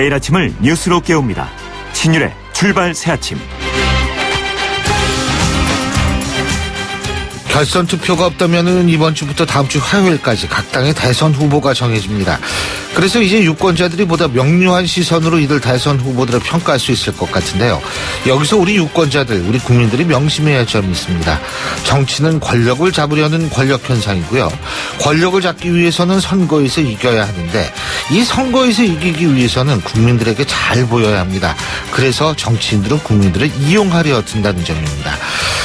매일 아침을 뉴스로 깨웁니다. 신율의 출발 새아침. 결선 투표가 없다면은 이번 주부터 다음 주 화요일까지 각 당의 대선 후보가 정해집니다. 그래서 이제 유권자들이 보다 명료한 시선으로 이들 대선 후보들을 평가할 수 있을 것 같은데요. 여기서 우리 유권자들, 우리 국민들이 명심해야 할 점이 있습니다. 정치는 권력을 잡으려는 권력 현상이고요. 권력을 잡기 위해서는 선거에서 이겨야 하는데 이 선거에서 이기기 위해서는 국민들에게 잘 보여야 합니다. 그래서 정치인들은 국민들을 이용하려 든다는 점입니다.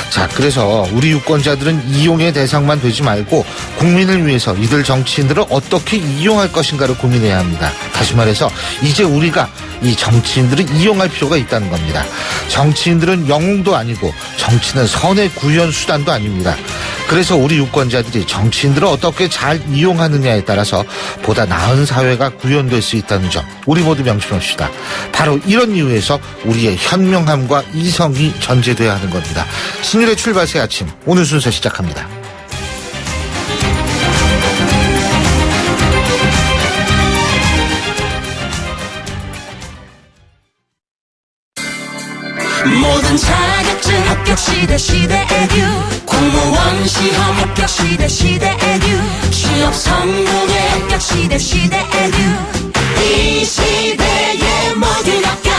자, 그래서 우리 유권자들은 이용의 대상만 되지 말고 국민을 위해서 이들 정치인들을 어떻게 이용할 것인가를 고민해야 합니다. 다시 말해서 이제 우리가 이 정치인들을 이용할 필요가 있다는 겁니다. 정치인들은 영웅도 아니고 정치는 선의 구현 수단도 아닙니다. 그래서 우리 유권자들이 정치인들을 어떻게 잘 이용하느냐에 따라서 보다 나은 사회가 구현될 수 있다는 점 우리 모두 명심합시다. 바로 이런 이유에서 우리의 현명함과 이성이 전제돼야 하는 겁니다. 신율의 출발 새 아침 오늘 순서 시작합니다. 모든 자격증 합격 시대 에듀 공무원 시험 합격 시대 에듀 취업 성공의 합격 시대 에듀 이 시대의 모든 합격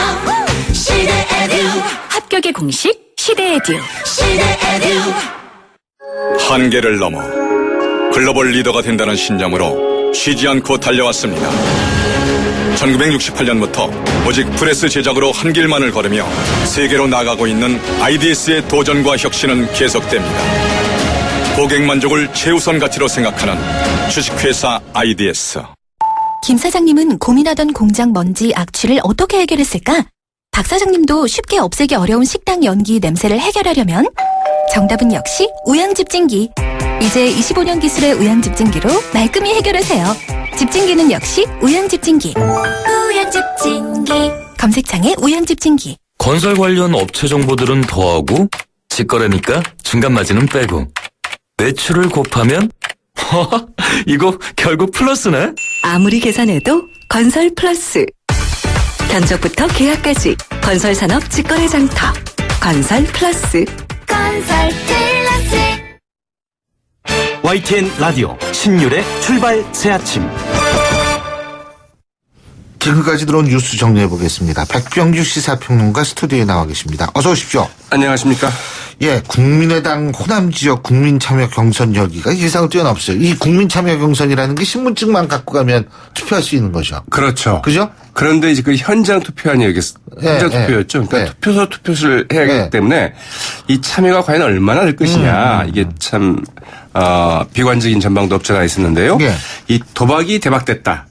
시대 에듀 합격의 공식 시대 에듀 한계를 넘어 글로벌 리더가 된다는 신념으로 쉬지 않고 달려왔습니다. 1968년부터 오직 프레스 제작으로 한 길만을 걸으며 세계로 나가고 있는 IDS의 도전과 혁신은 계속됩니다. 고객 만족을 최우선 가치로 생각하는 주식회사 IDS. 김 사장님은 고민하던 공장 먼지 악취를 어떻게 해결했을까? 박 사장님도 쉽게 없애기 어려운 식당 연기 냄새를 해결하려면 정답은 역시 우양집진기. 이제 25년 기술의 우양집진기로 말끔히 해결하세요. 집진기는 역시 우양집진기. 우양집진기. 검색창에 우양집진기. 건설 관련 업체 정보들은 더하고 직거래니까 중간 마진은 빼고 매출을 곱하면 이거 결국 플러스네? 아무리 계산해도 건설 플러스. 견적부터 계약까지 건설산업 직거래 장터 건설 플러스. 건설 플러스. YTN 라디오 신율의 출발 새아침. 지금까지 들어온 뉴스 정리해보겠습니다. 백병규 시사평론가 스튜디오에 나와 계십니다. 어서 오십시오. 안녕하십니까. 예, 국민의당 호남 지역 국민참여 경선 열기가 예상을 뛰어넘었어요. 이 국민참여 경선이라는 게 신분증만 갖고 가면 투표할 수 있는 거죠. 그렇죠. 그죠? 그런데 이제 그 현장 투표 아니겠어요? 현장 투표였죠. 그러니까 투표를 해야 하기 때문에 이 참여가 과연 얼마나 될 것이냐. 이게 참 비관적인 전망도 없지 않아 있었는데요. 이 도박이 대박됐다.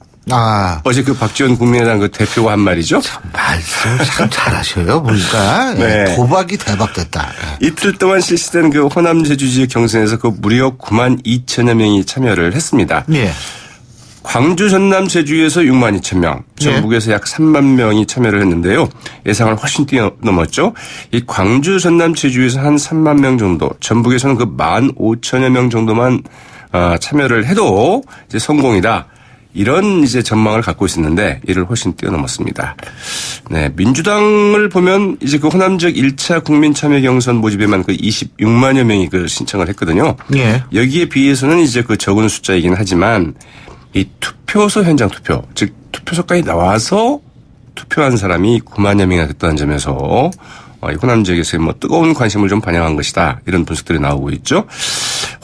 어제 그 박지원 국민의당 그 대표가 한 말이죠. 참 말씀 참 잘하셔요, 보니까. 네. 도박이 대박됐다. 이틀 동안 실시된 그 호남 제주 지역 경선에서 그 무려 9만 2천여 명이 참여를 했습니다. 예. 광주, 전남, 제주에서 6만 2천 명, 전북에서 약 3만 명이 참여를 했는데요. 예상을 훨씬 뛰어넘었죠. 이 광주, 전남, 제주에서 한 3만 명 정도, 전북에서는 그 1만 5천여 명 정도만 참여를 해도 이제 성공이다. 이런 이제 전망을 갖고 있었는데 이를 훨씬 뛰어넘었습니다. 네, 민주당을 보면 이제 그 호남 지역 1차 국민 참여 경선 모집에만 그 26만여 명이 그 신청을 했거든요. 예. 여기에 비해서는 이제 그 적은 숫자이긴 하지만 이 투표소 현장 투표, 즉 투표소까지 나와서 투표한 사람이 9만여 명이나 됐다는 점에서 이 호남 지역에서의 뭐 뜨거운 관심을 좀 반영한 것이다. 이런 분석들이 나오고 있죠.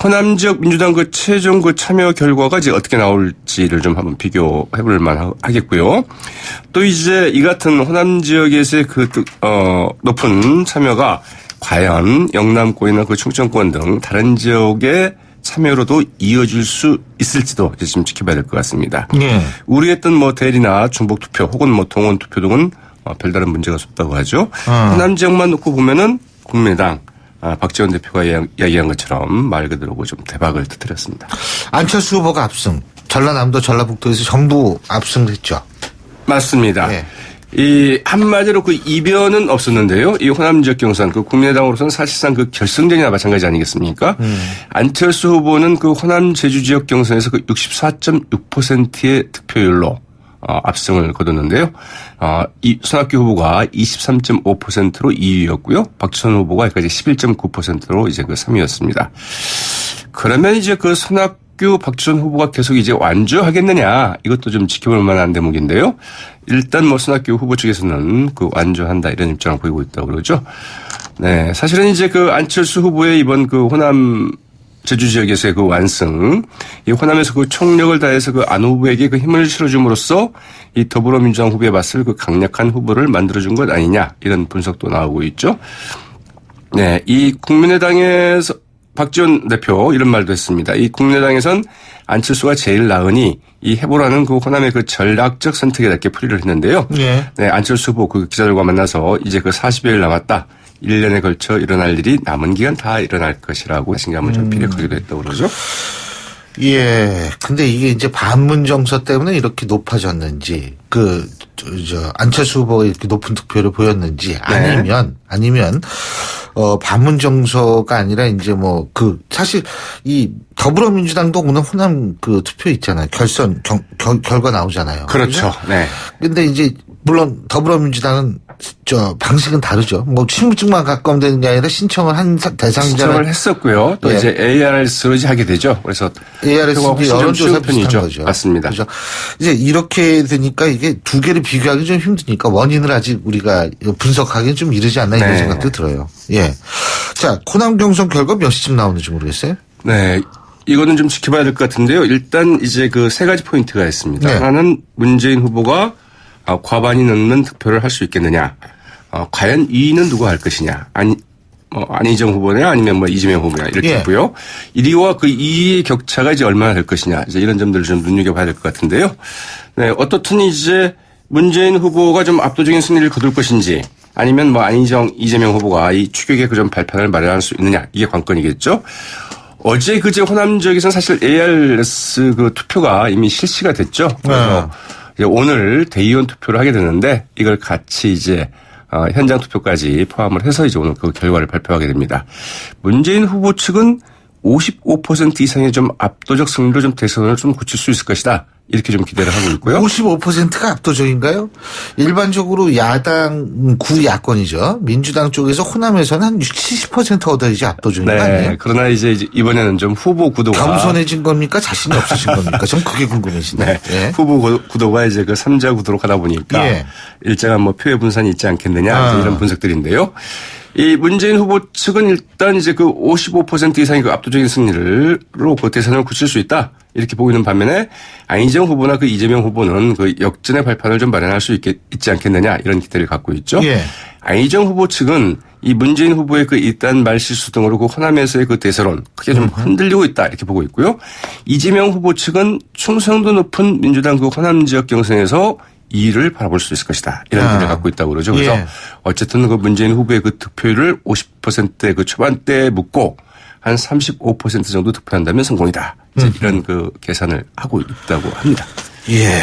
호남 지역 민주당 그 최종 그 참여 결과가 이제 어떻게 나올지를 좀 한번 비교해 볼 만하겠고요. 또 이제 이 같은 호남 지역에서의 그 높은 참여가 과연 영남권이나 그 충청권 등 다른 지역의 참여로도 이어질 수 있을지도 이제 좀 지켜봐야 될 것 같습니다. 예. 우려했던 뭐 대리나 중복 투표 혹은 뭐 동원 투표 등은 별다른 문제가 없다고 하죠. 호남 지역만 놓고 보면은 국민의당 박지원 대표가 이야기한 것처럼 말 그대로 좀 대박을 터뜨렸습니다. 안철수 후보가 압승, 전라남도, 전라북도에서 전부 압승했죠. 맞습니다. 예. 이 한마디로 그 이변은 없었는데요. 이 호남 지역 경선 그 국민의당으로서는 사실상 그 결승전이나 마찬가지 아니겠습니까? 안철수 후보는 그 호남 제주 지역 경선에서 그 64.6%의 득표율로 압승을 거뒀는데요. 이 손학규 후보가 23.5%로 2위였고요. 박지원 후보가 여기까지 11.9%로 이제 그 3위였습니다. 그러면 이제 그 손학규, 박지원 후보가 계속 이제 완주하겠느냐, 이것도 좀 지켜볼 만한 대목인데요. 일단 뭐 손학규 후보 측에서는 그 완주한다 이런 입장을 보이고 있다고 그러죠. 네, 사실은 이제 그 안철수 후보의 이번 그 호남 제주 지역에서의 그 완승, 이 호남에서 그 총력을 다해서 그 안 후보에게 그 힘을 실어줌으로써 이 더불어민주당 후보에 맞설 그 강력한 후보를 만들어준 것 아니냐, 이런 분석도 나오고 있죠. 네, 이 국민의당에서 박지원 대표 이런 말도 했습니다. 이 국민의당에선 안철수가 제일 나으니 이 해보라는 그 호남의 그 전략적 선택에 맞게 풀이를 했는데요. 네, 안철수 후보 그 기자들과 만나서 이제 그 40여일 남았다. 1년에 걸쳐 일어날 일이 남은 기간 다 일어날 것이라고 자신감을 좀 피력하기도 했다고 그러죠. 예. 근데 이게 이제 반문 정서 때문에 이렇게 높아졌는지, 안철수 후보가 이렇게 높은 득표를 보였는지, 아니면, 반문 정서가 아니라 이제 사실 이 더불어민주당도 오늘 호남 그 투표 있잖아요. 결과 나오잖아요. 그렇죠. 네. 근데 이제 물론 더불어민주당은 방식은 다르죠. 실무증만 가까우면 게 아니라 신청을 한 대상자를 신청을 했었고요. 또 이제 ARS로 이제 하게 되죠. 그래서 ARS도 여론조사 비슷한 거죠. 맞습니다. 그죠. 이제 이렇게 되니까 이게 두 개를 비교하기 좀 힘드니까 원인을 아직 우리가 분석하기는 좀 이르지 않나 이런 생각도 들어요. 예. 자, 호남 경선 결과 몇 시쯤 나오는지 모르겠어요. 네. 이거는 좀 지켜봐야 될 것 같은데요. 일단 이제 그 세 가지 포인트가 있습니다. 하나는 문재인 후보가 과반이 넘는 득표를 할 수 있겠느냐. 과연 2위는 누가 할 것이냐. 안희정 후보냐 아니면 이재명 후보냐 이렇게 있고요. 1위와 그 2위의 격차가 이제 얼마나 될 것이냐. 이제 이런 점들을 좀 눈여겨봐야 될 것 같은데요. 네. 어떻든 이제 문재인 후보가 좀 압도적인 승리를 거둘 것인지 아니면 안희정, 이재명 후보가 이 추격의 그 좀 발판을 마련할 수 있느냐. 이게 관건이겠죠. 어제 그제 호남 지역에서는 사실 ARS 그 투표가 이미 실시가 됐죠. 그래서 오늘 대의원 투표를 하게 되는데 이걸 같이 이제 현장 투표까지 포함을 해서 이제 오늘 그 결과를 발표하게 됩니다. 문재인 후보 측은 55% 이상의 좀 압도적 승리로 좀 대선을 좀 굳힐 수 있을 것이다. 이렇게 좀 기대를 하고 있고요. 55%가 압도적인가요? 일반적으로 야당 구야권이죠. 민주당 쪽에서 호남에서는 한 70% 얻어야지 압도적인 거 아니에요? 그러나 이제 이번에는 좀 후보 구도가 겸손해진 겁니까? 자신이 없으신 겁니까? 전 그게 궁금해지네요. 네. 후보 구도가 이제 그 3자 구도로 가다 보니까 일정한 표의 분산이 있지 않겠느냐 이런 분석들인데요. 이 문재인 후보 측은 일단 이제 그 55% 이상의 그 압도적인 승리로 그 대선을 굳힐 수 있다. 이렇게 보고 있는 반면에 안희정 후보나 그 이재명 후보는 그 역전의 발판을 좀 마련할 수 있지 않겠느냐 이런 기대를 갖고 있죠. 안희정 후보 측은 이 문재인 후보의 그 일단 말실수 등으로 그 호남에서의 그 대세론 크게 좀 흔들리고 있다 이렇게 보고 있고요. 이재명 후보 측은 충성도 높은 민주당 그 호남 지역 경선에서 2위를 바라볼 수 있을 것이다. 이런 기대를 갖고 있다고 그러죠. 그래서 어쨌든 그 문재인 후보의 그 득표율을 50%의 그 초반대에 묻고 한 35% 정도 득표한다면 성공이다. 이제 이런 그 계산을 하고 있다고 합니다. 예.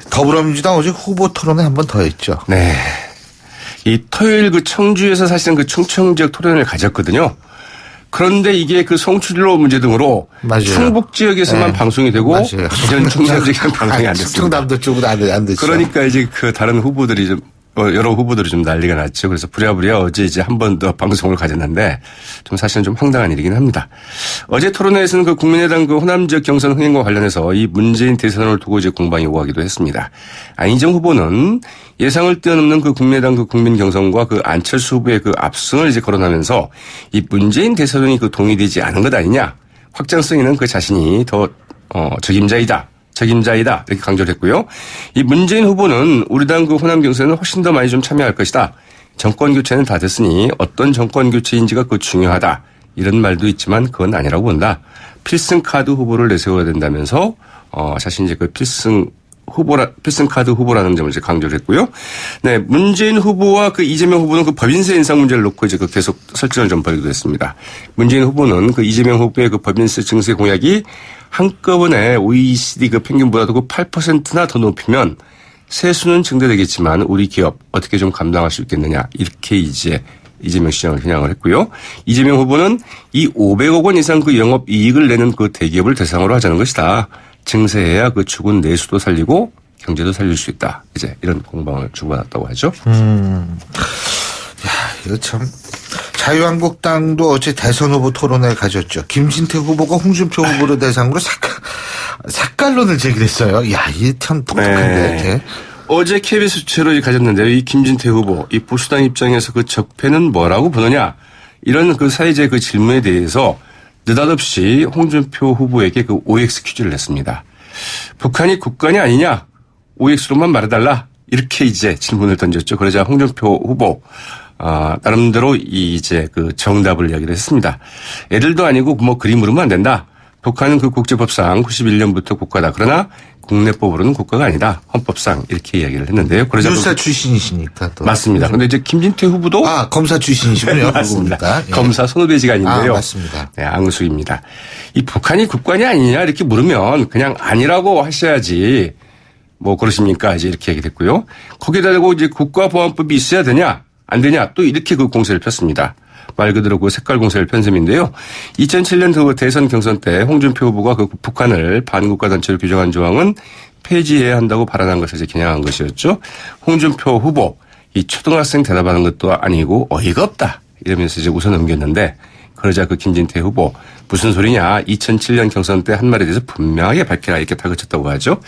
더불어민주당 어제 후보 토론회 한 번 더 했죠. 네. 이 토요일 그 청주에서 사실은 그 충청 지역 토론을 가졌거든요. 그런데 이게 그 송출로 문제 등으로 충북 지역에서만 방송이 되고 이런 충남 지역에는 방송이 안 됐습니다. 충청남도 쪽은 안 됐죠. 그러니까 이제 그 다른 후보들이 좀 여러 후보들이 좀 난리가 났죠. 그래서 부랴부랴 어제 이제 한 번 더 방송을 가졌는데 좀 사실은 좀 황당한 일이긴 합니다. 어제 토론회에서는 그 국민의당 그 호남 지역 경선 흥행과 관련해서 이 문재인 대선을 두고 이제 공방이 오가기도 했습니다. 안희정 후보는 예상을 뛰어넘는 그 국민의당 그 국민 경선과 그 안철수 후보의 그 압승을 이제 거론하면서 이 문재인 대선이 그 동의되지 않은 것 아니냐. 확장성에는 그 자신이 더 책임자이다 이렇게 강조를 했고요. 이 문재인 후보는 우리 당 그 호남 경선에는 훨씬 더 많이 좀 참여할 것이다. 정권 교체는 다 됐으니 어떤 정권 교체인지가 그 중요하다. 이런 말도 있지만 그건 아니라고 본다. 필승 카드 후보를 내세워야 된다면서 자신이 이제 그 필승 카드 후보라는 점을 이제 강조를 했고요. 네, 문재인 후보와 그 이재명 후보는 그 법인세 인상 문제를 놓고 이제 그 계속 설전을 좀 벌이기도 했습니다. 문재인 후보는 그 이재명 후보의 그 법인세 증세 공약이 한꺼번에 OECD 그 평균보다도 그 8%나 더 높이면 세수는 증대되겠지만 우리 기업 어떻게 좀 감당할 수 있겠느냐 이렇게 이제 이재명 시장을 겨냥을 했고요. 이재명 후보는 이 500억 원 이상 그 영업 이익을 내는 그 대기업을 대상으로 하자는 것이다. 증세해야 그 죽은 내수도 살리고 경제도 살릴 수 있다. 이제 이런 공방을 주고받았다고 하죠. 이거 참. 자유한국당도 어제 대선 후보 토론회를 가졌죠. 김진태 후보가 홍준표 후보를 대상으로 색깔론을 제기했어요. 야, 이게 참 독특한데. 네. 어제 KBS 수채로 가졌는데요. 이 김진태 후보, 이 보수당 입장에서 그 적폐는 뭐라고 보느냐? 이런 그 사회자의 그 질문에 대해서 느닷없이 홍준표 후보에게 그 OX 퀴즈를 냈습니다. 북한이 국간이 아니냐? OX로만 말해달라. 이렇게 이제 질문을 던졌죠. 그러자 홍준표 후보, 나름대로 이제 그 정답을 이야기를 했습니다. 애들도 아니고 뭐 그림으로만 안 된다. 북한은 그 국제법상 91년부터 국가다. 그러나 국내법으로는 국가가 아니다. 헌법상 이렇게 이야기를 했는데요. 그러자 유사 출신이시니까 또. 맞습니다. 그런데 이제 김진태 후보도 검사 출신이시군요. 맞습니다. 예. 검사 손오배지가 아닌데요. 맞습니다. 네, 앙수입니다. 이 북한이 국관이 아니냐 이렇게 물으면 그냥 아니라고 하셔야지 뭐 그러십니까? 이제 이렇게 얘기됐고요. 거기다 대고 이제 국가보안법이 있어야 되냐 안 되냐 또 이렇게 그 공세를 폈습니다. 말 그대로 그 색깔 공세를 편 셈인데요. 2007년 그 대선 경선 때 홍준표 후보가 그 북한을 반국가 단체로 규정한 조항은 폐지해야 한다고 발언한 것을 이제 겨냥한 것이었죠. 홍준표 후보 이 초등학생 대답하는 것도 아니고 어이가 없다 이러면서 이제 웃어 넘겼는데 그러자 그 김진태 후보 무슨 소리냐 2007년 경선 때 한 말에 대해서 분명하게 밝혀라 이렇게 다그쳤다고 하죠.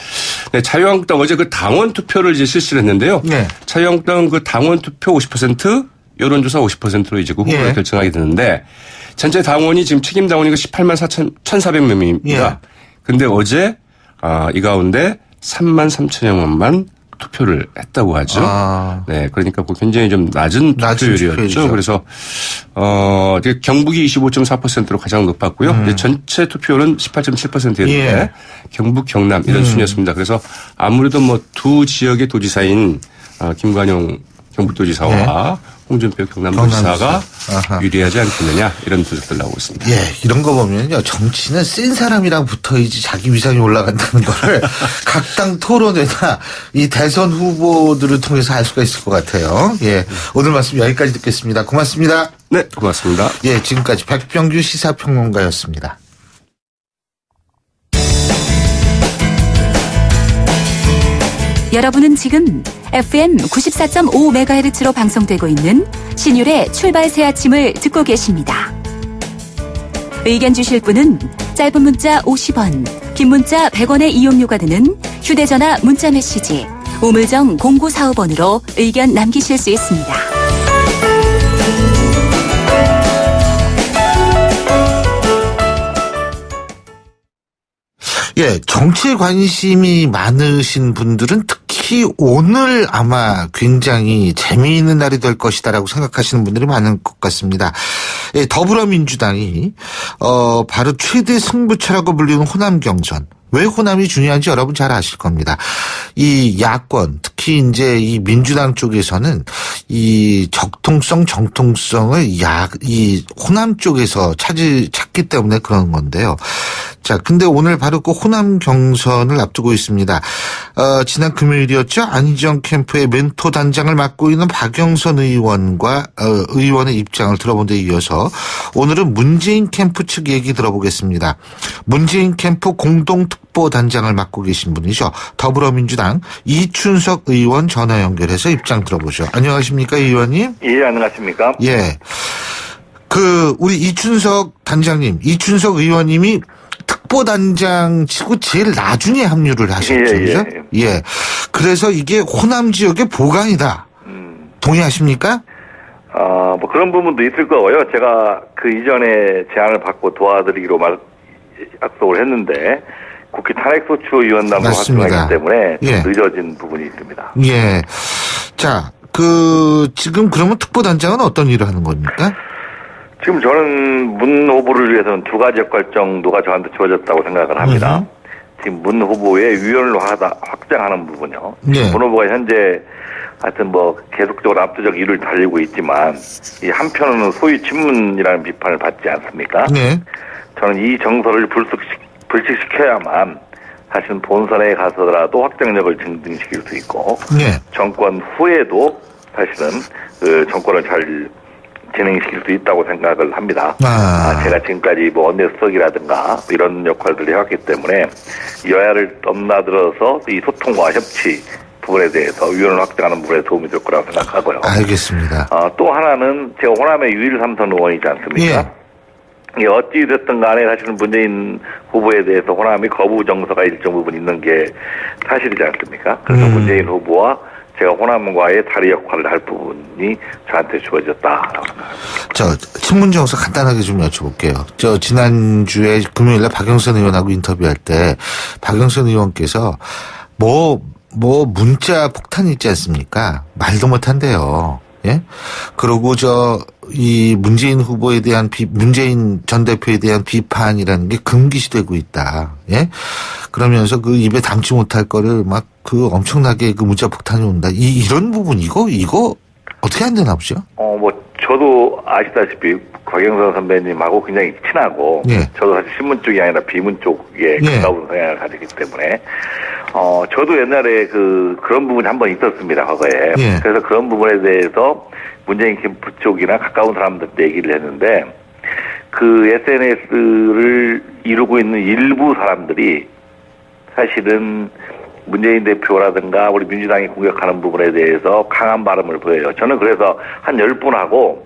네, 자유한국당 어제 그 당원 투표를 이제 실시를 했는데요. 네. 자유한국당 그 당원 투표 50% 여론조사 50%로 이제 그 후보를 예. 결정하게 되는데 전체 당원이 지금 책임 당원이 18만 1,400명입니다. 근데 어제 이 가운데 3만 3천여 명만 투표를 했다고 하죠. 네, 그러니까 굉장히 좀 낮은 투표율이었죠. 그래서 이제 경북이 25.4%로 가장 높았고요. 이제 전체 투표율은 18.7%였는데 예. 경북, 경남 이런 순이었습니다. 그래서 아무래도 뭐 두 지역의 도지사인 김관용 경북도지사와 홍준표 경남도지사가 유리하지 않겠느냐 이런 분석들 나오고 있습니다. 예, 이런 거 보면요. 정치는 센 사람이랑 붙어야지 자기 위상이 올라간다는 거를 각 당 토론회나 이 대선 후보들을 통해서 알 수가 있을 것 같아요. 예, 오늘 말씀 여기까지 듣겠습니다. 고맙습니다. 네, 고맙습니다. 예, 지금까지 백병규 시사평론가였습니다. 여러분은 지금 FM 94.5MHz로 방송되고 있는 신율의 출발 새 아침을 듣고 계십니다. 의견 주실 분은 짧은 문자 50원, 긴 문자 100원의 이용료가 드는 휴대전화 문자 메시지 우물정 0945번으로 의견 남기실 수 있습니다. 예, 정치에 관심이 많으신 분들은 특히 오늘 아마 굉장히 재미있는 날이 될 것이다라고 생각하시는 분들이 많을 것 같습니다. 예, 더불어민주당이 바로 최대 승부처라고 불리는 호남 경선. 왜 호남이 중요한지 여러분 잘 아실 겁니다. 이 야권, 특히 이제 이 민주당 쪽에서는 이 정통성을 이 호남 쪽에서 찾기 때문에 그런 건데요. 자, 근데 오늘 바로 그 호남 경선을 앞두고 있습니다. 지난 금요일이었죠. 안희정 캠프의 멘토 단장을 맡고 있는 박영선 의원의 입장을 들어본 데 이어서 오늘은 문재인 캠프 측 얘기 들어보겠습니다. 문재인 캠프 공동특보 단장을 맡고 계신 분이죠. 더불어민주당 이춘석 의원 전화 연결해서 입장 들어보죠. 안녕하십니까, 의원님? 예, 안녕하십니까? 예. 우리 이춘석 단장님, 이춘석 의원님이 특보단장 치고 제일 나중에 합류를 하셨죠. 그죠? 예. 그래서 이게 호남 지역의 보강이다. 동의하십니까? 뭐 그런 부분도 있을 거고요. 제가 그 이전에 제안을 받고 도와드리기로 약속을 했는데 국회 탄핵소추위원단으로 활동하기 때문에 예. 늦어진 부분이 있습니다. 예. 자, 지금 그러면 특보단장은 어떤 일을 하는 겁니까? 지금 저는 문 후보를 위해서는 두 가지 역할 정도가 저한테 주어졌다고 생각을 합니다. 지금 문 후보의 위원을 확장하는 부분요. 예. 문 후보가 현재 하여튼 뭐 계속적으로 압도적 일을 달리고 있지만 이 한편으로는 소위 친문이라는 비판을 받지 않습니까? 네. 저는 이 정서를 불식시켜야만 사실은 본선에 가서라도 확장력을 증등시킬 수 있고 네. 정권 후에도 사실은 그 정권을 잘 진행시킬 수 있다고 생각을 합니다. 아. 제가 지금까지 뭐 원내수석이라든가 이런 역할들을 해왔기 때문에 여야를 넘나들어서 이 소통과 협치 부분에 대해서 위원을 확장하는 부분에 도움이 될 거라고 생각하고요. 알겠습니다. 또 하나는 제가 호남의 유일 삼선 의원이지 않습니까? 예. 어찌 됐든 간에 사실은 문재인 후보에 대해서 호남이 거부 정서가 일정 부분 있는 게 사실이지 않습니까? 그래서 문재인 후보와 제가 호남과의 다리 역할을 할 부분이 저한테 주어졌다라고 생각합니다. 친문정서 간단하게 좀 여쭤볼게요. 지난주에 금요일날 박영선 의원하고 인터뷰할 때 박영선 의원께서 문자 폭탄 있지 않습니까? 말도 못한대요. 예? 그리고 이 문재인 후보에 대한 문재인 전 대표에 대한 비판이라는 게 금기시되고 있다. 예? 그러면서 그 입에 담지 못할 거를 막 엄청나게 문자 폭탄이 온다. 이런 부분 이거 어떻게 안 되나 보죠? 저도 아시다시피 곽영선 선배님하고 굉장히 친하고 저도 사실 신문 쪽이 아니라 비문 쪽에 가까운 성향을 가지기 때문에 저도 옛날에 그런 부분이 한 번 있었습니다, 과거에. 그래서 그런 부분에 대해서 문재인 캠프 쪽이나 가까운 사람들한테 얘기를 했는데 그 SNS를 이루고 있는 일부 사람들이 사실은 문재인 대표라든가 우리 민주당이 공격하는 부분에 대해서 강한 발음을 보여요. 저는 그래서 한 10분하고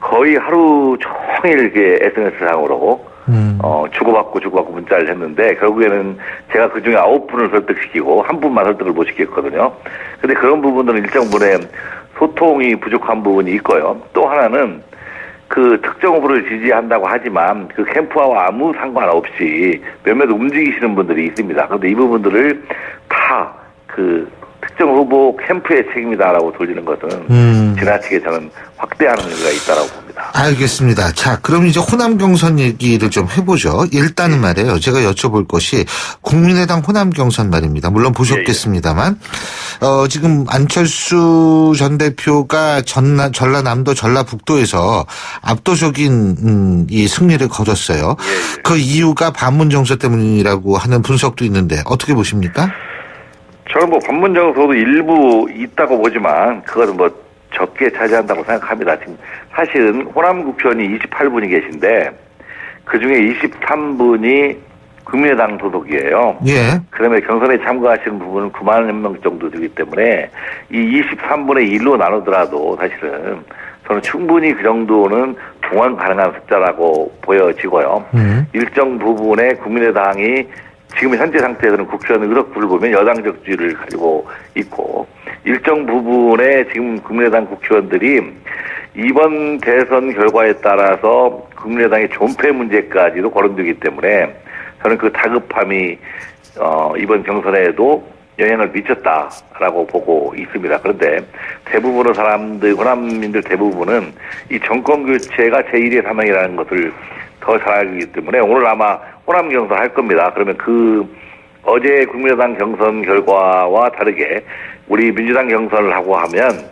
거의 하루 종일 이렇게 SNS상으로 주고받고 문자를 했는데 결국에는 제가 그중에 9분을 설득시키고 1분만 설득을 못 시켰거든요. 근데 그런 부분들은 일정 부분에 소통이 부족한 부분이 있고요. 또 하나는 그 특정 후보를 지지한다고 하지만 그 캠프와 아무 상관없이 몇몇 움직이시는 분들이 있습니다. 그런데 이 부분들을 다 특정 후보 캠프의 책임이다라고 돌리는 것은 지나치게 저는 확대하는 의미가 있다라고 봅니다. 알겠습니다. 자, 그럼 이제 호남 경선 얘기를 좀 해보죠. 일단은 말이에요. 제가 여쭤볼 것이 국민의당 호남 경선 말입니다. 물론 보셨겠습니다만 지금 안철수 전 대표가 전라남도 전라북도에서 압도적인 이 승리를 거뒀어요. 그 이유가 반문 정서 때문이라고 하는 분석도 있는데 어떻게 보십니까? 저는 반문 정서도 일부 있다고 보지만 그것은 적게 차지한다고 생각합니다. 지금 사실은 호남 국회의원이 28분이 계신데 그중에 23분이 국민의당 소속이에요. 그러면 경선에 참가하시는 부분은 9만 명 정도 되기 때문에 이 23분의 1로 나누더라도 사실은 저는 충분히 그 정도는 동원 가능한 숫자라고 보여지고요. 일정 부분에 국민의당이 지금 현재 상태에서는 국회의원 의석수를 보면 여당적 주의를 가지고 있고 일정 부분에 지금 국민의당 국회의원들이 이번 대선 결과에 따라서 국민의당의 존폐 문제까지도 거론되기 때문에 저는 그 다급함이 이번 경선에도 영향을 미쳤다라고 보고 있습니다. 그런데 대부분의 사람들, 호남민들 대부분은 이 정권 교체가 제1의 사명이라는 것을 더 잘 알기 때문에 오늘 아마 호남 경선 할 겁니다. 그러면 어제 국민의당 경선 결과와 다르게 우리 민주당 경선을 하고 하면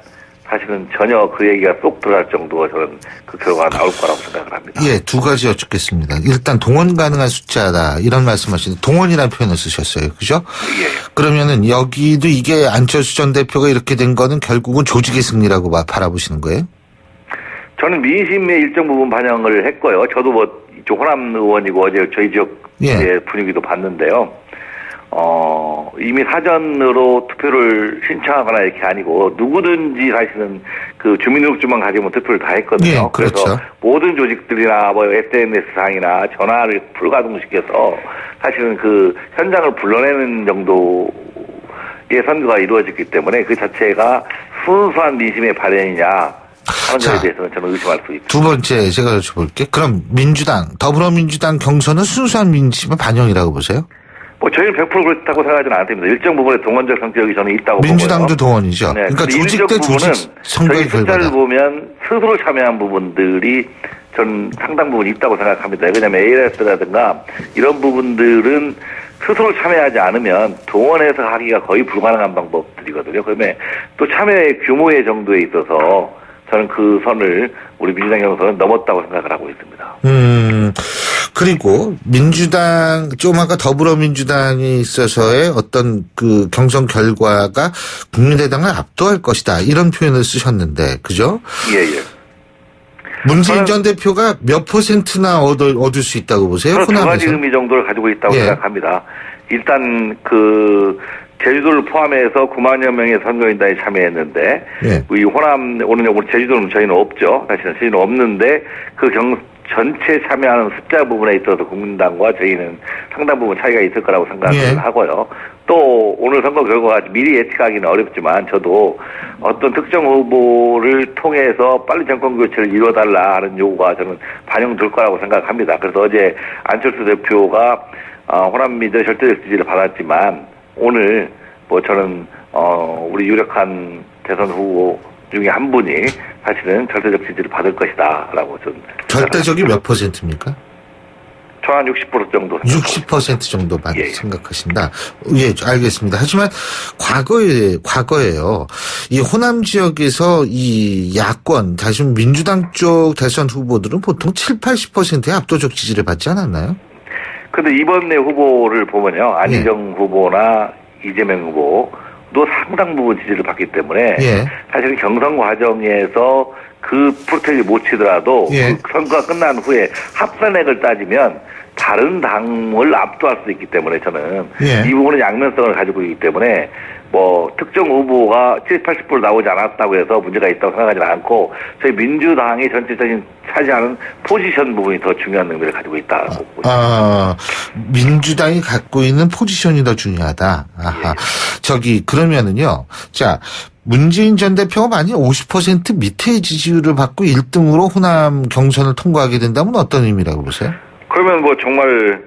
사실은 전혀 그 얘기가 쏙 들어갈 정도가 저는 그 결과가 나올 거라고 생각을 합니다. 두 가지 여쭙겠습니다. 일단 동원 가능한 숫자다 이런 말씀하시는데 동원이라는 표현을 쓰셨어요. 그죠? 그러면은 여기도 이게 안철수 전 대표가 이렇게 된 거는 결국은 조직의 승리라고 바라보시는 거예요? 저는 민심의 일정 부분 반영을 했고요. 저도 이쪽 호남 의원이고 어제 저희 지역의 분위기도 봤는데요. 이미 사전으로 투표를 신청하거나 이렇게 아니고 누구든지 사실은 그 주민등록증만 가지면 투표를 다 했거든요. 그래서 모든 조직들이나 SNS상이나 전화를 불가동시켜서 사실은 그 현장을 불러내는 정도의 선거가 이루어졌기 때문에 그 자체가 순수한 민심의 발현이냐 하는 것에 대해서는 저는 의심할 수 있습니다. 두 번째 제가 여쭤볼게요. 그럼 더불어민주당 경선은 순수한 민심의 반영이라고 보세요? 저희는 100% 그렇다고 생각하지는 않습니다. 일정 부분의 동원적 성격이 저는 있다고 보고요. 민주당도 동원이죠. 그러니까 조직 대 조직 선거의 결과다. 숫자를 보면 스스로 참여한 부분들이 저는 상당 부분 있다고 생각합니다. 왜냐하면 ALS라든가 이런 부분들은 스스로 참여하지 않으면 동원해서 하기가 거의 불가능한 방법들이거든요. 그러면 또 참여의 규모의 정도에 있어서 저는 그 선을 우리 민주당 경선은 넘었다고 생각을 하고 있습니다. 그리고 민주당, 좀 아까 더불어민주당에 있어서의 어떤 그 경선 결과가 국민의당을 압도할 것이다. 이런 표현을 쓰셨는데, 그죠? 문재인 전 대표가 몇 %나 얻을 수 있다고 보세요? 저는 두 가지 호남에서? 의미 정도를 가지고 있다고 예. 생각합니다. 일단 제주도를 포함해서 9만여 명의 선거인단이 참여했는데 예. 이 호남 오늘 제주도는 저희는 없죠. 사실은 저희는 없는데 전체 참여하는 숫자 부분에 있어서 국민당과 저희는 상당 부분 차이가 있을 거라고 생각을 예. 하고요. 또 오늘 선거 결과가 미리 예측하기는 어렵지만 저도 어떤 특정 후보를 통해서 빨리 정권 교체를 이뤄달라 하는 요구가 저는 반영될 거라고 생각합니다. 그래서 어제 안철수 대표가 호남 미저 절대적 지지를 받았지만 오늘 저는 우리 유력한 대선 후보 중에 한 분이 사실은 절대적 지지를 받을 것이다라고 저는 절대적이 몇 %입니까? 저한 60% 정도. 60% 정도만 예. 생각하신다. 예, 알겠습니다. 하지만 과거에요. 이 호남 지역에서 이 야권, 다시 민주당 쪽 대선 후보들은 보통 70~80%의 압도적 지지를 받지 않았나요? 근데 이번에 후보를 보면요. 안희정 후보나 이재명 후보도 상당 부분 지지를 받기 때문에 예. 사실은 경선 과정에서 그 프로테이지 못 치더라도 예. 그 선거가 끝난 후에 합산액을 따지면 다른 당을 압도할 수 있기 때문에 저는 예. 이 부분은 양면성을 가지고 있기 때문에 특정 후보가 70~80% 나오지 않았다고 해서 문제가 있다고 생각하지는 않고 저희 민주당이 전체적인 차지하는 포지션 부분이 더 중요한 의미를 가지고 있다고 보고 있습니다. 민주당이 갖고 있는 포지션이 더 중요하다. 아하. 그러면은요. 자, 문재인 전 대표가 만약 50% 밑의 지지율을 받고 1등으로 호남 경선을 통과하게 된다면 어떤 의미라고 보세요? 그러면 정말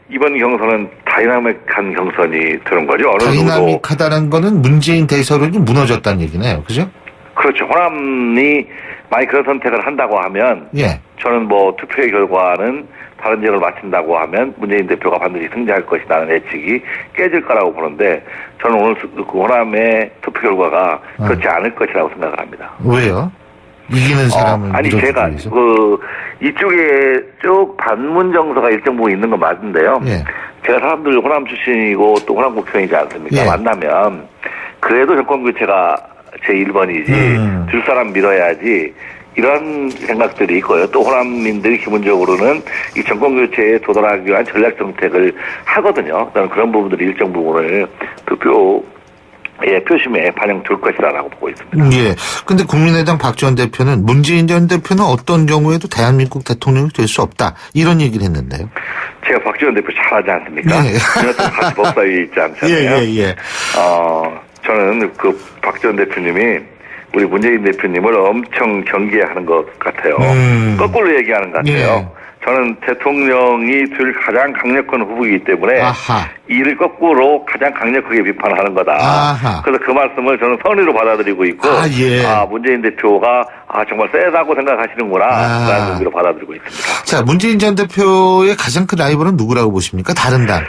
이번 경선은 다이나믹한 경선이 되는 거죠. 어느 정도. 다이나믹하다는 거는 문재인 대서론이 무너졌다는 얘기네요. 그죠? 그렇죠. 호남이 만약 그런 선택을 한다고 하면 예. 저는 투표의 결과는 다른 지역을 마친다고 하면 문재인 대표가 반드시 승리할 것이라는 예측이 깨질 거라고 보는데 저는 오늘 호남의 투표 결과가 그렇지 않을 것이라고 생각을 합니다. 왜요? 이기는 사람은 제가 이쪽에 쭉 반문 정서가 일정 부분 있는 건 맞는데요. 예. 제가 사람들 호남 출신이고 또 호남 국회의원이지 않습니까? 예. 만나면 그래도 정권 교체가 제 1번이지 줄 사람 밀어야지 이런 생각들이 있고요. 또 호남민들이 기본적으로는 이 정권 교체에 도달하기 위한 전략 정책을 하거든요. 저는 그런 부분들이 일정 부분을 표심에 반영될 것이라고 보고 있습니다. 예. 근데 국민의당 박 전 대표는 문재인 전 대표는 어떤 경우에도 대한민국 대통령이 될 수 없다. 이런 얘기를 했는데요. 제가 박 전 대표 잘하지 않습니까? 예. 우리가 같이 법사위에 있지 않잖아요. 예. 저는 박 전 대표님이 우리 문재인 대표님을 엄청 경계하는 것 같아요. 거꾸로 얘기하는 것 같아요. 예. 저는 대통령이 될 가장 강력한 후보이기 때문에 아하. 이를 거꾸로 가장 강력하게 비판하는 거다. 아하. 그래서 그 말씀을 저는 선의로 받아들이고 있고 예. 문재인 대표가 정말 세다고 생각하시는구나 라는 의미로 받아들이고 있습니다. 자, 문재인 전 대표의 가장 큰 라이벌은 누구라고 보십니까? 다른 당.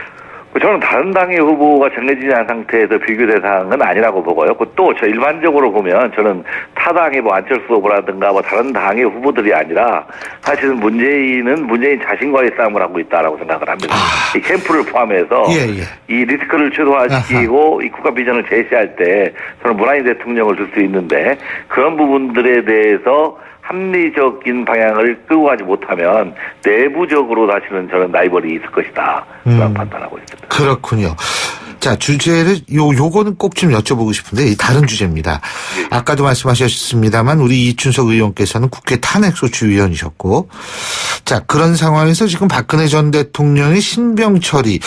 저는 다른 당의 후보가 정해지지 않은 상태에서 비교 대상은 아니라고 보고요. 또 일반적으로 보면 저는 타당의 안철수 후보라든가 다른 당의 후보들이 아니라 사실은 문재인 자신과의 싸움을 하고 있다라고 생각을 합니다. 이 캠프를 포함해서 이 리스크를 최소화시키고 이 국가 비전을 제시할 때 저는 문재인 대통령을 줄 수 있는데 그런 부분들에 대해서 합리적인 방향을 끌고 가지 못하면 내부적으로 사실은 저는 라이벌이 있을 것이다. 그런 판단하고 있습니다. 그렇군요. 자, 주제를 요거는 꼭 좀 여쭤보고 싶은데 이 다른 주제입니다. 아까도 말씀하셨습니다만 우리 이춘석 의원께서는 국회 탄핵소추위원이셨고 자, 그런 상황에서 지금 박근혜 전 대통령의 신병 처리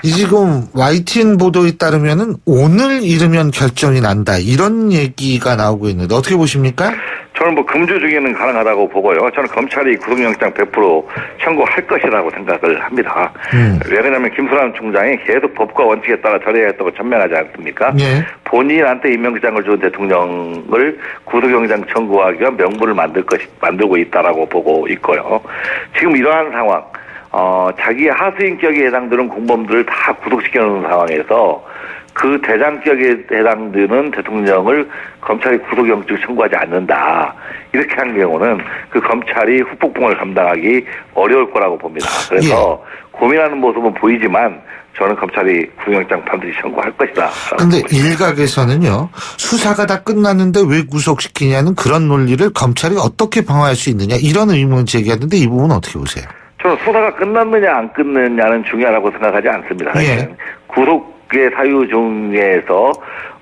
지금 YTN 보도에 따르면은 오늘 이르면 결정이 난다 이런 얘기가 나오고 있는데 어떻게 보십니까? 저는 금주 중에는 가능하다고 보고요. 저는 검찰이 구속영장 100% 청구할 것이라고 생각을 합니다. 왜냐하면 김수남 총장이 계속 법과 원칙에 따라 처리하겠다고 전면하지 않습니까? 예. 본인한테 임명장을 준 대통령을 구속영장 청구하기 위한 명분을 만들고 있다라고 보고 있고요. 지금 이러한 상황, 자기의 하수인격에 해당되는 공범들을 다 구속시켜놓은 상황에서 그 대장격에 해당되는 대통령을 검찰이 구속영장 청구하지 않는다. 이렇게 한 경우는 그 검찰이 후폭풍을 감당하기 어려울 거라고 봅니다. 그래서 고민하는 모습은 보이지만 저는 검찰이 구속영장 반드시 청구할 것이다. 근데 일각에서는요, 수사가 다 끝났는데 왜 구속시키냐는 그런 논리를 검찰이 어떻게 방어할 수 있느냐, 이런 의문을 제기하는데 이 부분은 어떻게 보세요? 저는 수사가 끝났느냐 안 끝났느냐는 중요하다고 생각하지 않습니다. 구속의 사유 중에서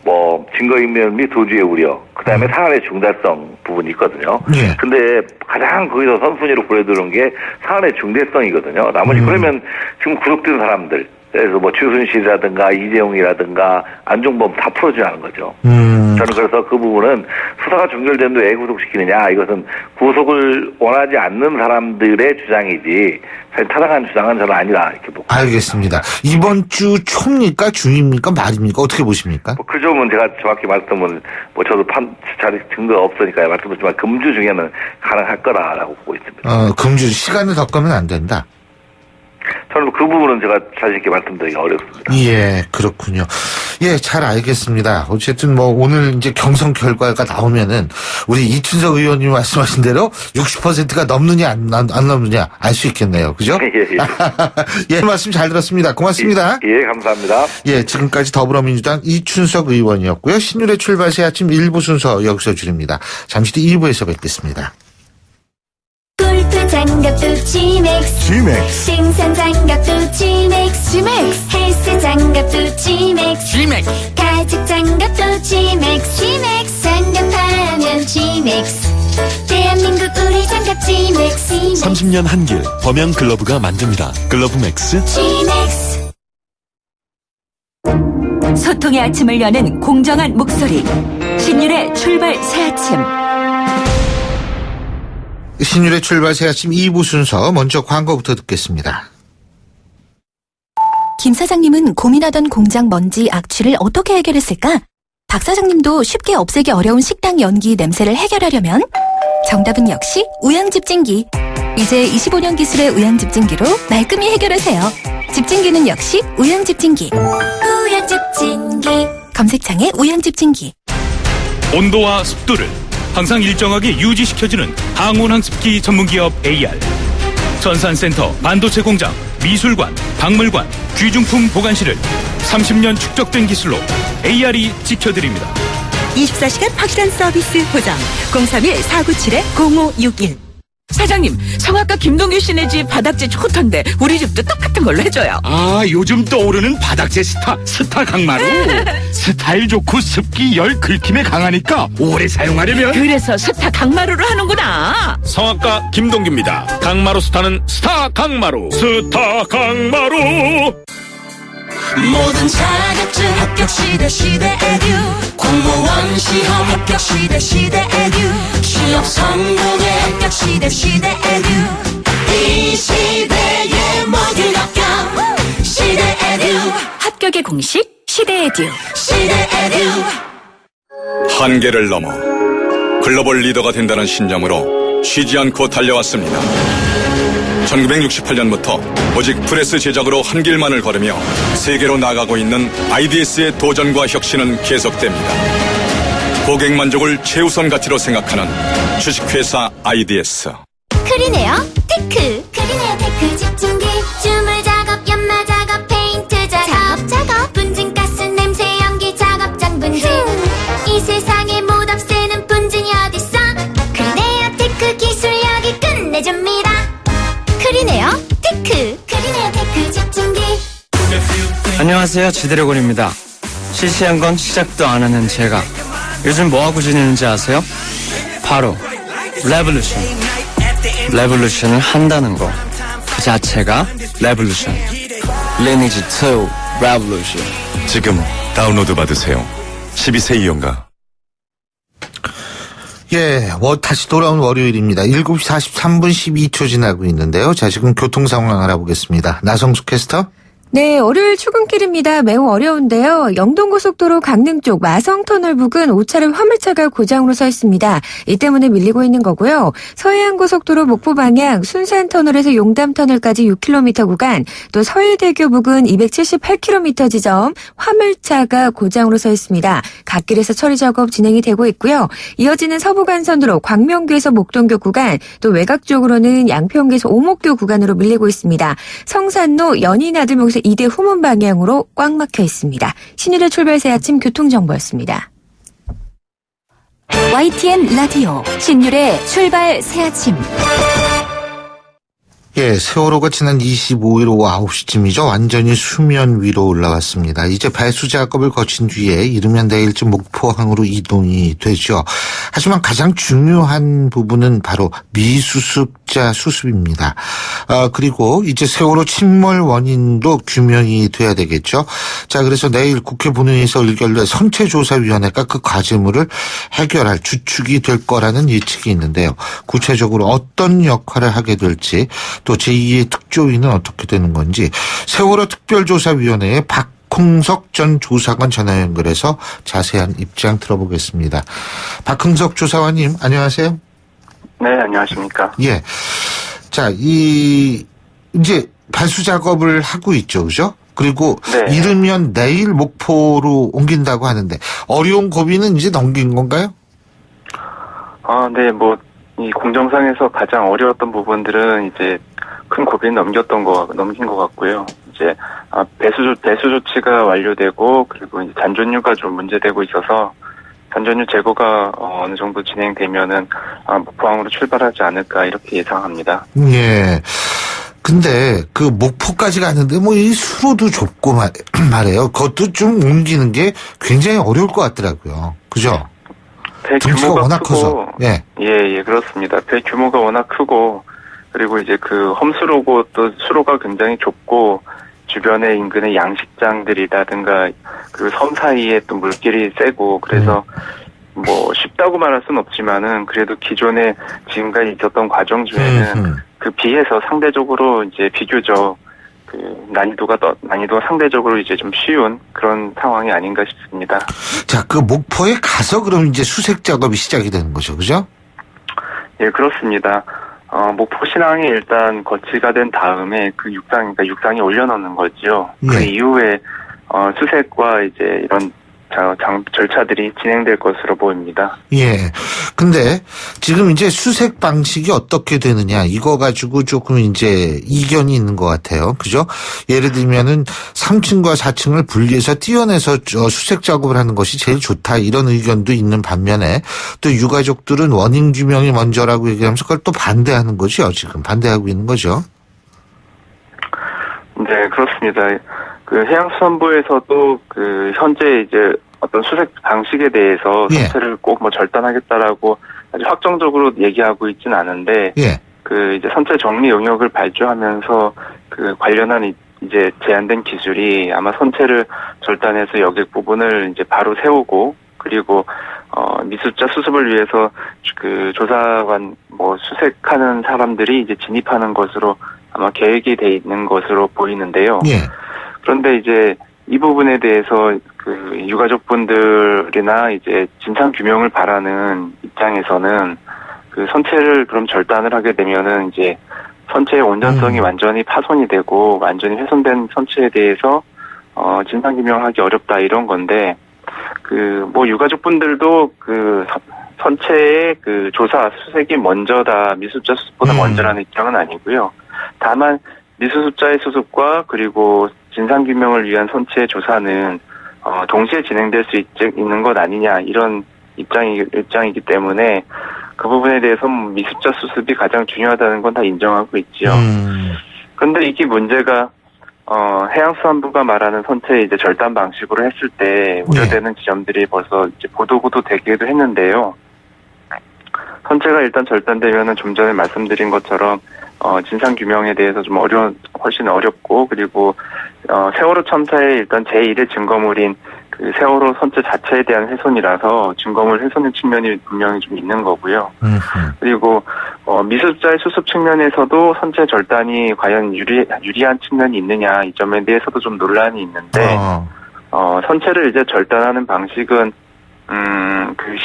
뭐 증거인멸 및 도주의 우려, 그다음에 사안의 중대성 부분이 있거든요. 근데 가장 거기서 선순위로 보여드는 게 사안의 중대성이거든요. 나머지 그러면 지금 구속된 사람들, 그래서 뭐 최순실이라든가 이재용이라든가 안종범 다 풀어주자는 거죠. 저는 그래서 그 부분은 수사가 종결됐는데 왜 구속시키느냐, 이것은 구속을 원하지 않는 사람들의 주장이지 사실 타당한 주장은 저는 아니라 이렇게 보고. 알겠습니다. 이번 주 초입니까 중입니까 말입니까 어떻게 보십니까? 그 점은 제가 정확히 말씀은 뭐 저도 자리 증거가 없으니까 말씀드리지만 금주 중에는 가능할 거라고 보고 있습니다. 금주 시간을 더 끄면 안 된다. 저는 그 부분은 제가 자신 있게 말씀드리기 어렵습니다. 예, 그렇군요. 예, 잘 알겠습니다. 어쨌든 뭐 오늘 이제 경선 결과가 나오면은 우리 이춘석 의원님 말씀하신 대로 60%가 넘느냐 안 넘느냐 알 수 있겠네요. 그죠? 예, 말씀 잘 들었습니다. 고맙습니다. 예, 감사합니다. 예, 지금까지 더불어민주당 이춘석 의원이었고요. 신율의 출발 새 아침 1부 순서 여기서 줄입니다. 잠시 뒤 2부에서 뵙겠습니다. 골프 장갑도 G맥스 생산 장갑도 G맥스 헬스 장갑도 G맥스 가죽 장갑도 G맥스 장갑하면 G맥스 대한민국 우리 장갑 G맥스 30년 한길 범양 글러브가 만듭니다. 글러브 맥스. G맥스. 소통의 아침을 여는 공정한 목소리 신율의 출발 새 아침. 신율의 출발 새 아침 2부 순서 먼저 광고부터 듣겠습니다. 김 사장님은 고민하던 공장 먼지 악취를 어떻게 해결했을까? 박 사장님도 쉽게 없애기 어려운 식당 연기 냄새를 해결하려면 정답은 역시 우양집진기. 이제 25년 기술의 우양집진기로 말끔히 해결하세요. 집진기는 역시 우양집진기. 우양집진기. 검색창에 우양집진기. 온도와 습도를 항상 일정하게 유지시켜주는 항온항습기 전문기업 AR. 전산센터, 반도체 공장, 미술관, 박물관, 귀중품 보관실을 30년 축적된 기술로 AR이 지켜드립니다. 24시간 확실한 서비스 보장 031-497-0561. 사장님, 성악가 김동규 씨네 집 바닥재 좋던데 우리 집도 똑같은 걸로 해줘요. 아, 요즘 떠오르는 바닥재 스타 강마루. 스타일 좋고 습기 열 긁힘에 강하니까 오래 사용하려면 그래서 스타 강마루로 하는구나. 성악가 김동규입니다. 강마루 스타는 스타 강마루. 스타 강마루. 모든 자격증 합격시대 에듀 공무원 시험 합격시대 에듀 취업 성공의 합격시대 에듀 이 시대의 모든 합격 시대 에듀 합격의 공식 시대 에듀. 시대 에듀. 한계를 넘어 글로벌 리더가 된다는 신념으로 쉬지 않고 달려왔습니다. 1968년부터 오직 프레스 제작으로 한 길만을 걸으며 세계로 나가고 있는 IDS의 도전과 혁신은 계속됩니다. 고객 만족을 최우선 가치로 생각하는 주식회사 IDS. 크리네어 테크. 크리네어 테크 집중기. 주물 작업, 연마 작업, 페인트 작업, 분진가스 냄새 연기 작업장 분진. 이 세상에 못 없애는 분진이 어딨어. 크리네어 테크 기술력이 끝내줍니다. 크리네어 테크. 크리네어 테크 집중기. 안녕하세요, 지드래곤입니다. 시시한 건 시작도 안 하는 제가 요즘 뭐하고 지내는지 아세요? 바로 레볼루션. 레볼루션을 한다는 거 그 자체가 레볼루션. 리니지 2 레볼루션. 지금 다운로드 받으세요. 12세 이용가. 예, 다시 돌아온 월요일입니다. 7시 43분 12초 지나고 있는데요. 자, 지금 교통 상황 알아보겠습니다. 나성수 캐스터. 네, 월요일 출근길입니다. 매우 어려운데요. 영동고속도로 강릉 쪽 마성터널 부근 5차로 화물차가 고장으로 서 있습니다. 이 때문에 밀리고 있는 거고요. 서해안고속도로 목포 방향 순산터널에서 용담터널까지 6km 구간, 또 서해대교 부근 278km 지점 화물차가 고장으로 서 있습니다. 갓길에서 처리 작업 진행이 되고 있고요. 이어지는 서부간선도로 광명교에서 목동교 구간, 또 외곽 쪽으로는 양평교에서 오목교 구간으로 밀리고 있습니다. 성산로 연인아들목에서 이대 후문 방향으로 꽉 막혀 있습니다. 신일의 출발 새 아침 교통정보였습니다. YTN 라디오 신율의 출발 새 아침. 예, 세월호가 지난 25일 오후 9시쯤이죠. 완전히 수면 위로 올라왔습니다. 이제 배수 작업을 거친 뒤에 이르면 내일쯤 목포항으로 이동이 되죠. 하지만 가장 중요한 부분은 바로 미수습자 수습입니다. 그리고 이제 세월호 침몰 원인도 규명이 돼야 되겠죠. 자, 그래서 내일 국회 본회의에서 의결될 선체조사위원회가 그 과제물을 해결할 주축이 될 거라는 예측이 있는데요. 구체적으로 어떤 역할을 하게 될지, 또 제2의 특조위는 어떻게 되는 건지 세월호 특별조사위원회의 박흥석 전 조사관 전화 연결해서 자세한 입장 들어보겠습니다. 박흥석 조사관님, 안녕하세요. 네, 안녕하십니까. 예. 자, 이제 발수 작업을 하고 있죠, 그죠? 그리고 네. 이르면 내일 목포로 옮긴다고 하는데 어려운 고비는 이제 넘긴 건가요? 네, 이 공정상에서 가장 어려웠던 부분들은 이제 큰 고비는 넘긴 것 같고요. 이제 배수 조치가 완료되고, 그리고 이제 잔존유가 좀 문제되고 있어서 잔존유 제거가 어느 정도 진행되면은 목포항으로 출발하지 않을까 이렇게 예상합니다. 예. 근데 그 목포까지 가는데 이 수로도 좁고 말해요. 그것도 좀 옮기는 게 굉장히 어려울 것 같더라고요. 그죠? 배 규모가 워낙 크고, 예, 그렇습니다. 배 규모가 워낙 크고, 그리고 이제 그 험수로고 또 수로가 굉장히 좁고, 주변에 인근의 양식장들이라든가 그 섬 사이에 또 물길이 세고, 그래서 쉽다고 말할 수는 없지만은 그래도 기존에 지금까지 있었던 과정 중에는 그 비해서 상대적으로 이제 비교적 그 난이도가 상대적으로 이제 좀 쉬운 그런 상황이 아닌가 싶습니다. 자, 그 목포에 가서 그럼 이제 수색 작업이 시작이 되는 거죠, 그죠? 예, 그렇습니다. 목포 신항에 일단 거치가 된 다음에 그 육상이 올려놓는 거지요. 예. 그 이후에 수색과 이제 이런 절차들이 진행될 것으로 보입니다. 예. 근데 지금 이제 수색 방식이 어떻게 되느냐, 이거 가지고 조금 이제 이견이 있는 것 같아요. 그죠? 예를 들면은 3층과 4층을 분리해서 띄어내서 수색 작업을 하는 것이 제일 좋다, 이런 의견도 있는 반면에 또 유가족들은 원인 규명이 먼저라고 얘기하면서 그걸 또 반대하는 거죠. 지금 반대하고 있는 거죠. 네, 그렇습니다. 그 해양수산부에서도 그 현재 이제 어떤 수색 방식에 대해서 선체를 꼭 절단하겠다라고 아주 확정적으로 얘기하고 있지는 않은데, 그 이제 선체 정리 용역을 발주하면서 그 관련한 이제 제한된 기술이 아마 선체를 절단해서 여객 부분을 이제 바로 세우고, 그리고 미수자 수습을 위해서 그 조사관 수색하는 사람들이 이제 진입하는 것으로 아마 계획이 돼 있는 것으로 보이는데요. 그런데 이제 이 부분에 대해서 그 유가족분들이나 이제 진상 규명을 바라는 입장에서는 그 선체를 그럼 절단을 하게 되면은 이제 선체의 온전성이 완전히 파손이 되고 완전히 훼손된 선체에 대해서 진상 규명하기 어렵다, 이런 건데, 그 유가족분들도 그 선체의 그 조사 수색이 먼저다, 미수습자 수습보다 먼저라는 입장은 아니고요. 다만 미수습자의 수습과 그리고 진상규명을 위한 선체 조사는 동시에 진행될 수 있는 것 아니냐, 이런 입장이기 때문에 그 부분에 대해서 미수습자 수습이 가장 중요하다는 건 다 인정하고 있지요. 그런데 이게 문제가 해양수산부가 말하는 선체 이제 절단 방식으로 했을 때 우려되는 지점들이 벌써 이제 보도가 되기도 했는데요. 선체가 일단 절단되면은 좀 전에 말씀드린 것처럼 진상 규명에 대해서 좀 훨씬 어렵고, 그리고 세월호 참사의 일단 제1의 증거물인 그 세월호 선체 자체에 대한 훼손이라서 증거물 훼손의 측면이 분명히 좀 있는 거고요. 그리고 미수습자의 수습 측면에서도 선체 절단이 과연 유리한 측면이 있느냐 이 점에 대해서도 좀 논란이 있는데 선체를 이제 절단하는 방식은 그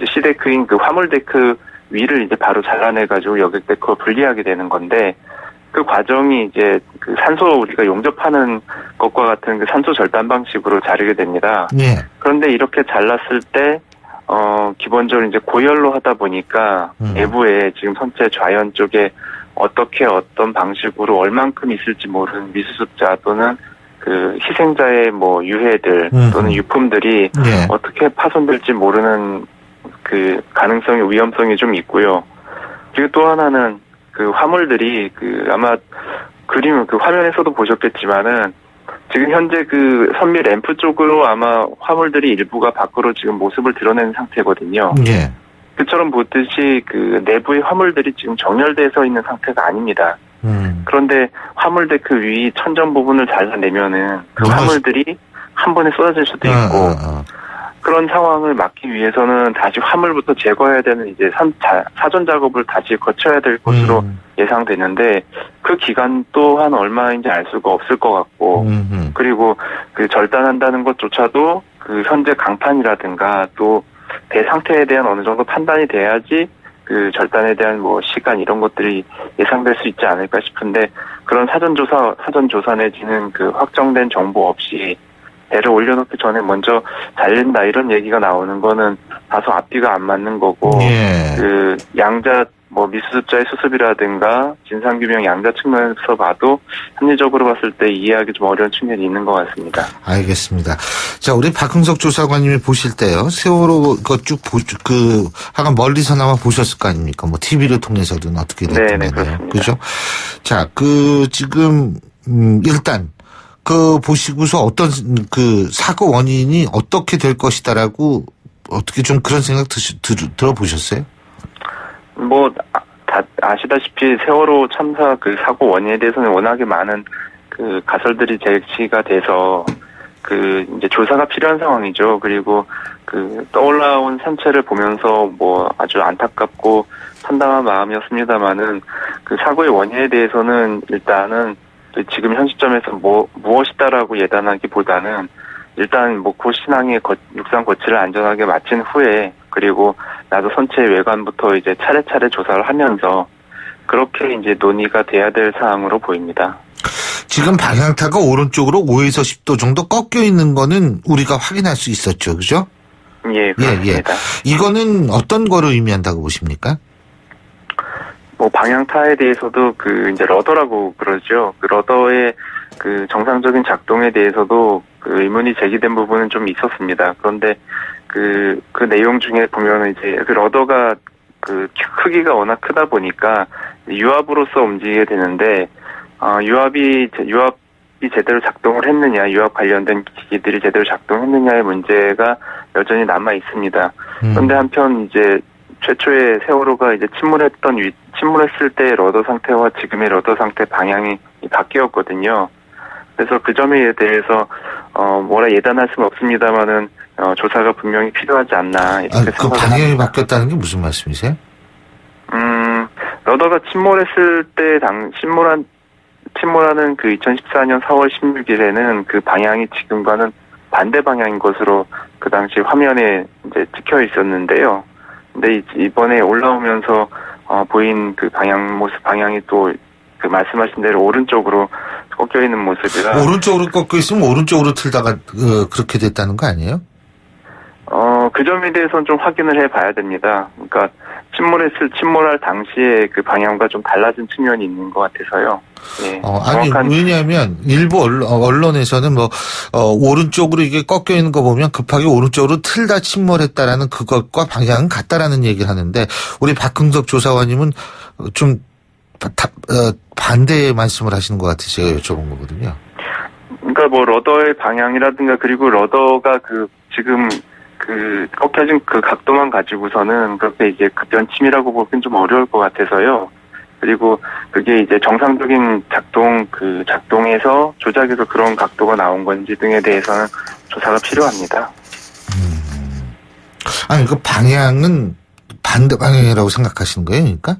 시데크인 그 화물 데크 위를 이제 바로 잘라내가지고 여객 데크와 분리하게 되는 건데 그 과정이 이제 그 산소 우리가 용접하는 것과 같은 그 산소 절단 방식으로 자르게 됩니다. 예. 그런데 이렇게 잘랐을 때 기본적으로 이제 고열로 하다 보니까 내부에 지금 선체 좌연 쪽에 어떻게 어떤 방식으로 얼만큼 있을지 모르는 미수습자 또는 그 희생자의 뭐 유해들 또는 유품들이 예. 어떻게 파손될지 모르는 그 가능성이 위험성이 좀 있고요. 그리고 또 하나는 그 화물들이 그 아마 그림 그 화면에서도 보셨겠지만은 지금 현재 그 선미 램프 쪽으로 아마 화물들이 일부가 밖으로 지금 모습을 드러내는 상태거든요. 예. 그처럼 보듯이 그 내부의 화물들이 지금 정렬돼서 있는 상태가 아닙니다. 그런데 화물대 그 위 천정 부분을 잘라내면은 그 화물들이 한 번에 쏟아질 수도 있고 그런 상황을 막기 위해서는 다시 화물부터 제거해야 되는 이제 사전 작업을 다시 거쳐야 될 것으로 예상되는데 그 기간 또한 얼마인지 알 수가 없을 것 같고 그리고 그 절단한다는 것조차도 그 현재 강판이라든가 또 배 상태에 대한 어느 정도 판단이 돼야지 그 절단에 대한 뭐 시간 이런 것들이 예상될 수 있지 않을까 싶은데 그런 사전 조사 내지는 그 확정된 정보 없이 배를 올려놓기 전에 먼저 잘린다 이런 얘기가 나오는 거는 다소 앞뒤가 안 맞는 거고 예. 그 양자 뭐 미수습자의 수습이라든가 진상규명 양자 측면에서 봐도 합리적으로 봤을 때 이해하기 좀 어려운 측면이 있는 것 같습니다. 알겠습니다. 자, 우리 박흥석 조사관님이 보실 때요. 세월호 그 쭉 하간 멀리서나마 보셨을 거 아닙니까? 뭐 TV를 통해서든 어떻게 됐든 간에요. 그죠? 자, 지금 일단 보시고서 어떤 그 사고 원인이 어떻게 될 것이다라고 어떻게 좀 그런 생각 들어보셨어요? 뭐 다 아시다시피 세월호 참사 그 사고 원인에 대해서는 워낙에 많은 그 가설들이 제시가 돼서 그 이제 조사가 필요한 상황이죠. 그리고 그 떠올라온 산체를 보면서 뭐 아주 안타깝고 참담한 마음이었습니다만은 그 사고의 원인에 대해서는 일단은 지금 현 시점에서 무엇이다라고 예단하기보다는 일단 목포 신항의 육상 거치를 안전하게 마친 후에 그리고 나도 선체의 외관부터 이제 차례차례 조사를 하면서 그렇게 이제 논의가 돼야 될 사항으로 보입니다. 지금 방향타가 오른쪽으로 5에서 10도 정도 꺾여 있는 거는 우리가 확인할 수 있었죠. 그죠? 예, 그렇습니다. 이거는 어떤 거를 의미한다고 보십니까? 뭐 방향타에 대해서도 그 이제 러더라고 그러죠. 그 러더의 그 정상적인 작동에 대해서도 그 의문이 제기된 부분은 좀 있었습니다. 그런데 그 내용 중에 보면은 이제 그 러더가 그 크기가 워낙 크다 보니까 유압으로서 움직이게 되는데 유압이 제대로 작동을 했느냐, 유압 관련된 기기들이 제대로 작동했느냐의 문제가 여전히 남아 있습니다. 그런데 한편 이제 최초에 세월호가 이제 침몰했을 때의 러더 상태와 지금의 러더 상태 방향이 바뀌었거든요. 그래서 그 점에 대해서 뭐라 예단할 수는 없습니다만은 조사가 분명히 필요하지 않나 이렇게 그 방향이 바뀌었다는 게 무슨 말씀이세요? 러더가 침몰했을 때 침몰하는 그 2014년 4월 16일에는 그 방향이 지금과는 반대 방향인 것으로 그 당시 화면에 이제 찍혀 있었는데요. 근데 이번에 올라오면서 보인 그 방향이 또 그 말씀하신 대로 오른쪽으로 꺾여 있는 모습이라. 오른쪽으로 꺾여 있으면 오른쪽으로 틀다가 그렇게 됐다는 거 아니에요? 그 점에 대해서는 좀 확인을 해봐야 됩니다. 그러니까 침몰할 당시에 그 방향과 좀 달라진 측면이 있는 것 같아서요. 예, 아니 왜냐하면 일부 언론에서는 오른쪽으로 이게 꺾여 있는 거 보면 급하게 오른쪽으로 틀다 침몰했다라는 그것과 방향은 같다라는 얘기를 하는데 우리 박흥석 조사관님은 좀 반대의 말씀을 하시는 것 같아서 제가 여쭤본 거거든요. 그러니까 뭐 러더의 방향이라든가 그리고 러더가 지금 꺾여진 그 각도만 가지고서는 그렇게 이제 급변침이라고 보기는 좀 어려울 것 같아서요. 그리고 그게 이제 정상적인 작동에서 조작해서 그런 각도가 나온 건지 등에 대해서는 조사가 필요합니다. 아니, 그 방향은 반대 방향이라고 생각하시는 거예요, 그러니까?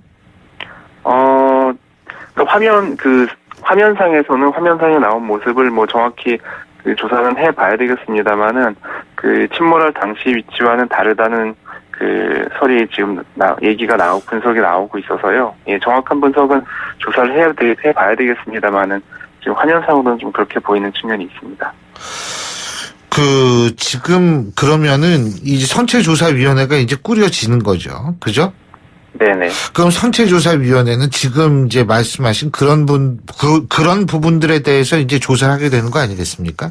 화면상에서는 화면상에 나온 모습을 뭐 정확히 그 조사는 해봐야 되겠습니다만은 그 침몰할 당시 위치와는 다르다는 그 설이 지금 얘기가 나오고 분석이 나오고 있어서요. 예, 정확한 분석은 조사를 해봐야 되겠습니다만은 지금 화면상으로는 좀 그렇게 보이는 측면이 있습니다. 지금 그러면은 이제 선체조사위원회가 이제 꾸려지는 거죠, 그죠? 네네. 그럼 선체조사위원회는 지금 이제 말씀하신 그런 부분들에 대해서 이제 조사를 하게 되는 거 아니겠습니까?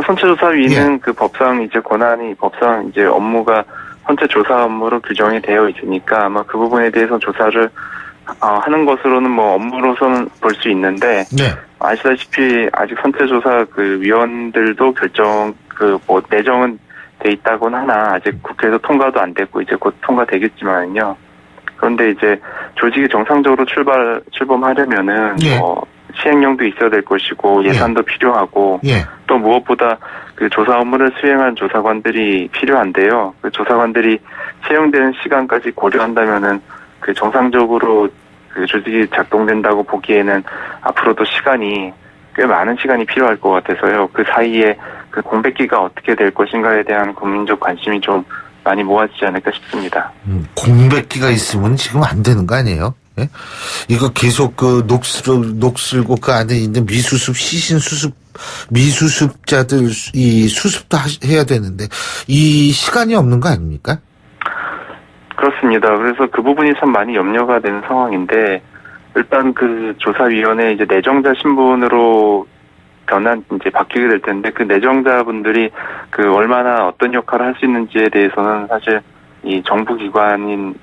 선체조사위는 그 법상 이제 법상 이제 업무가 선체조사 업무로 규정이 되어 있으니까 아마 그 부분에 대해서 조사를 하는 것으로는 뭐 업무로서는 볼 수 있는데, 네. 아시다시피 아직 선체조사 그 위원들도 내정은 돼 있다곤 하나 아직 국회에서 통과도 안 됐고 이제 곧 통과되겠지만요. 그런데 이제 조직이 정상적으로 출범하려면은 시행령도 있어야 될 것이고 예산도 필요하고 또 무엇보다 그 조사 업무를 수행한 조사관들이 필요한데요. 그 조사관들이 채용되는 시간까지 고려한다면은 그 정상적으로 그 조직이 작동된다고 보기에는 앞으로도 꽤 많은 시간이 필요할 것 같아서요. 그 사이에 그 공백기가 어떻게 될 것인가에 대한 국민적 관심이 좀 많이 모아지지 않을까 싶습니다. 공백기가 있으면 지금 안 되는 거 아니에요? 예? 이거 계속 그 녹슬고 그 안에 있는 미수습자들 이 수습도 해야 되는데 이 시간이 없는 거 아닙니까? 그렇습니다. 그래서 그 부분이 참 많이 염려가 되는 상황인데, 일단 그 조사위원회 이제 내정자 신분으로 바뀌게 될 텐데, 그 내정자분들이 그 얼마나 어떤 역할을 할 수 있는지에 대해서는 사실 이 정부기관인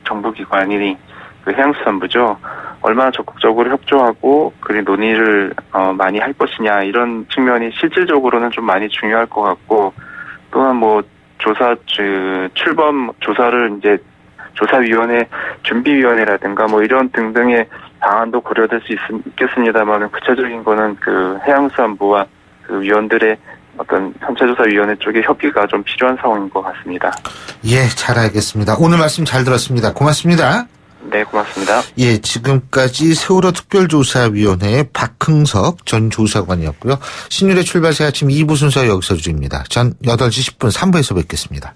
그 해양수산부죠. 얼마나 적극적으로 협조하고, 그리고 논의를 많이 할 것이냐, 이런 측면이 실질적으로는 좀 많이 중요할 것 같고, 또한 뭐 출범 조사를 이제 조사위원회, 준비위원회라든가 뭐 이런 등등의 방안도 고려될 수 있겠습니다만 구체적인 거는 그 해양수산부와 그 위원들의 어떤 선체조사위원회 쪽의 협의가 좀 필요한 상황인 것 같습니다. 예, 잘 알겠습니다. 오늘 말씀 잘 들었습니다. 고맙습니다. 네, 고맙습니다. 예, 지금까지 세월호 특별조사위원회의 박흥석 전 조사관이었고요. 신율의 출발새 아침 2부 순서 여기서 드립니다. 전 8시 10분 3부에서 뵙겠습니다.